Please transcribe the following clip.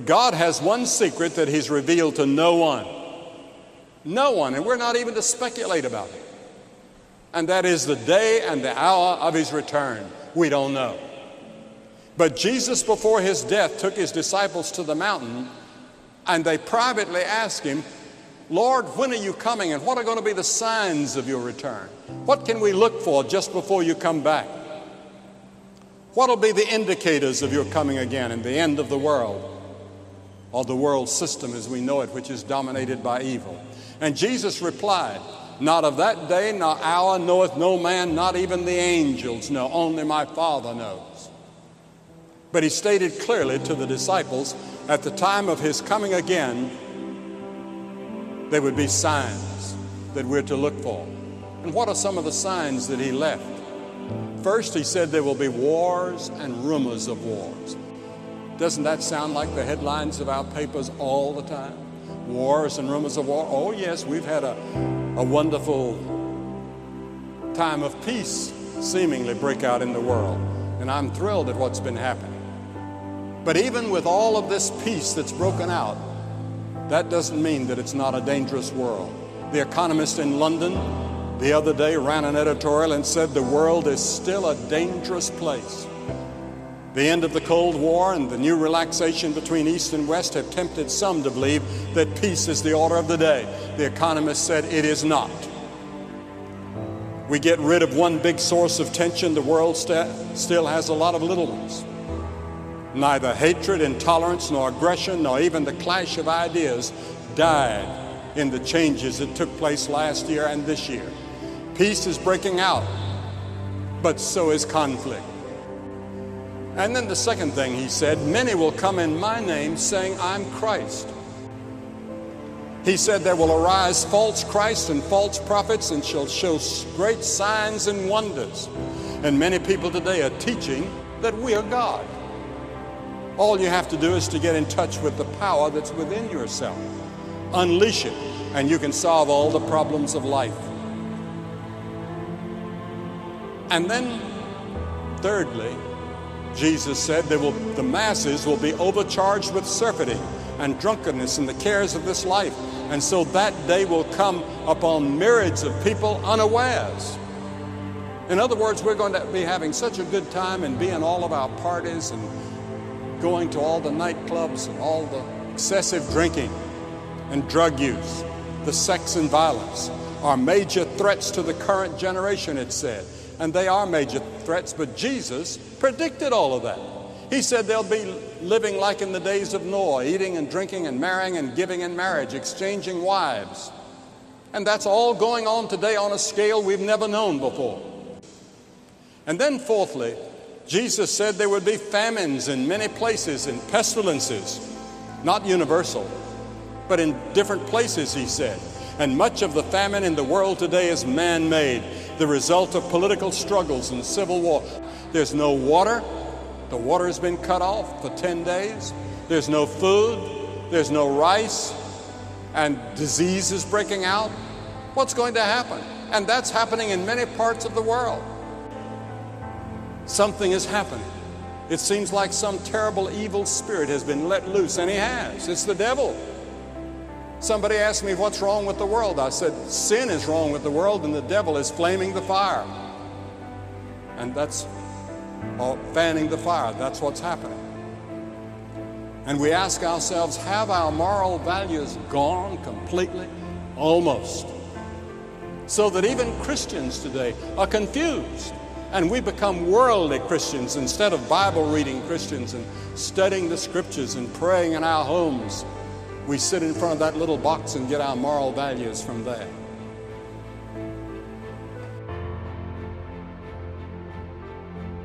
God has one secret that He's revealed to no one. No one, and we're not even to speculate about it. And that is the day and the hour of His return. We don't know. But Jesus, before His death, took His disciples to the mountain, and they privately asked Him, Lord, when are you coming, and what are going to be the signs of your return? What can we look for just before you come back? What will be the indicators of your coming again and the end of the world, or the world system as we know it, which is dominated by evil? And Jesus replied, not of that day nor hour knoweth no man, not even the angels know, only my Father knows. But He stated clearly to the disciples, at the time of His coming again, there would be signs that we're to look for. And what are some of the signs that He left? First, He said there will be wars and rumors of wars. Doesn't that sound like the headlines of our papers all the time? Wars and rumors of war. Oh yes, we've had a wonderful time of peace seemingly break out in the world. And I'm thrilled at what's been happening. But even with all of this peace that's broken out, that doesn't mean that it's not a dangerous world. The Economist in London the other day ran an editorial and said the world is still a dangerous place. The end of the Cold War and the new relaxation between East and West have tempted some to believe that peace is the order of the day. The Economist said it is not. We get rid of one big source of tension, the world still has a lot of little ones. Neither hatred, intolerance, nor aggression, nor even the clash of ideas died in the changes that took place last year and this year. Peace is breaking out, but so is conflict. And then the second thing He said, many will come in my name saying, I'm Christ. He said there will arise false Christs and false prophets and shall show great signs and wonders. And many people today are teaching that we are God. All you have to do is to get in touch with the power that's within yourself. Unleash it, and you can solve all the problems of life. And then, thirdly, Jesus said the masses will be overcharged with surfeiting and drunkenness and the cares of this life. And so that day will come upon myriads of people unawares. In other words, we're going to be having such a good time and be in all of our parties and going to all the nightclubs and all the excessive drinking and drug use. The sex and violence are major threats to the current generation, it said. And they are major threats, but Jesus predicted all of that. He said they'll be living like in the days of Noah, eating and drinking and marrying and giving in marriage, exchanging wives. And that's all going on today on a scale we've never known before. And then fourthly, Jesus said there would be famines in many places and pestilences, not universal, but in different places, He said. And much of the famine in the world today is man-made, the result of political struggles and civil war. There's no water. The water has been cut off for 10 days. There's no food. There's no rice. And disease is breaking out. What's going to happen? And that's happening in many parts of the world. Something is happening. It seems like some terrible evil spirit has been let loose, and he has. It's the devil. Somebody asked me, what's wrong with the world? I said, sin is wrong with the world, and the devil is flaming the fire. And that's fanning the fire. That's what's happening. And we ask ourselves, have our moral values gone completely? Almost. So that even Christians today are confused. And we become worldly Christians instead of Bible-reading Christians and studying the Scriptures and praying in our homes. We sit in front of that little box and get our moral values from there.